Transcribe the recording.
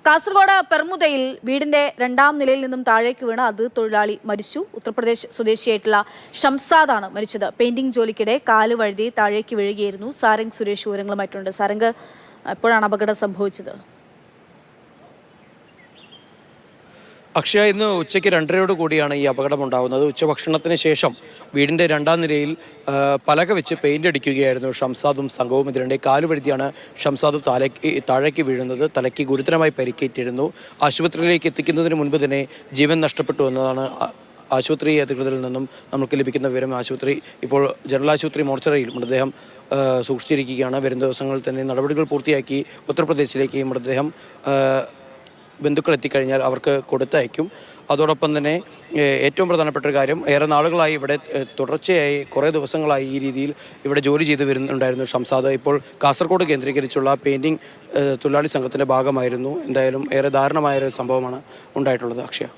കാസർഗോഡ് പെർമുദയിൽ വീടിന്റെ രണ്ടാം നിലയിൽ നിന്നും താഴേക്ക് വീണ അത് തൊഴിലാളി മരിച്ചു. ഉത്തർപ്രദേശ് സ്വദേശിയായിട്ടുള്ള ഷംസാദാണ് മരിച്ചത്. പെയിന്റിംഗ് ജോലിക്കിടെ കാല് വഴുതി താഴേക്ക് വീഴുകയായിരുന്നു. സാരംഗ് സുരേഷ് വിവരങ്ങളുമായിട്ടുണ്ട്. സാരംഗ്, എപ്പോഴാണ് അപകടം സംഭവിച്ചത്? അക്ഷയ, ഇന്ന് ഉച്ചയ്ക്ക് 2:30 കൂടിയാണ് ഈ അപകടമുണ്ടാകുന്നത്. ഉച്ചഭക്ഷണത്തിന് ശേഷം വീടിൻ്റെ രണ്ടാം നിലയിൽ പലക വെച്ച് പെയിൻ്റ് അടിക്കുകയായിരുന്നു ഷംസാദും സംഘവും. ഇതിനിടെ കാലുവഴുതിയാണ് ഷംസാദ് താഴേക്ക് വീഴുന്നത്. തലയ്ക്ക് ഗുരുതരമായി പരിക്കേറ്റിരുന്നു. ആശുപത്രിയിലേക്ക് എത്തിക്കുന്നതിന് മുൻപ് തന്നെ ജീവൻ നഷ്ടപ്പെട്ടു എന്നതാണ് ആശുപത്രി അധികൃതരിൽ നിന്നും നമുക്ക് ലഭിക്കുന്ന വിവരം. ആശുപത്രി ഇപ്പോൾ ജനറൽ ആശുപത്രി മോർച്ചറിയിൽ മൃതദേഹം സൂക്ഷിച്ചിരിക്കുകയാണ്. വരും ദിവസങ്ങളിൽ തന്നെ നടപടികൾ പൂർത്തിയാക്കി ഉത്തർപ്രദേശിലേക്ക് മൃതദേഹം ബന്ധുക്കൾ എത്തിക്കഴിഞ്ഞാൽ അവർക്ക് കൊടുത്തയക്കും. അതോടൊപ്പം തന്നെ ഏറ്റവും പ്രധാനപ്പെട്ട ഒരു കാര്യം, ഏറെ നാളുകളായി ഇവിടെ തുടർച്ചയായി കുറേ ദിവസങ്ങളായി ഈ രീതിയിൽ ഇവിടെ ജോലി ചെയ്തു വരുന്നുണ്ടായിരുന്നു ഷംസാദ്. ഇപ്പോൾ കാസർഗോഡ് കേന്ദ്രീകരിച്ചുള്ള പെയിൻറ്റിംഗ് തൊഴിലാളി സംഘത്തിൻ്റെ ഭാഗമായിരുന്നു. എന്തായാലും ഏറെ ദാരുണമായൊരു സംഭവമാണ് ഉണ്ടായിട്ടുള്ളത്. അക്ഷയ.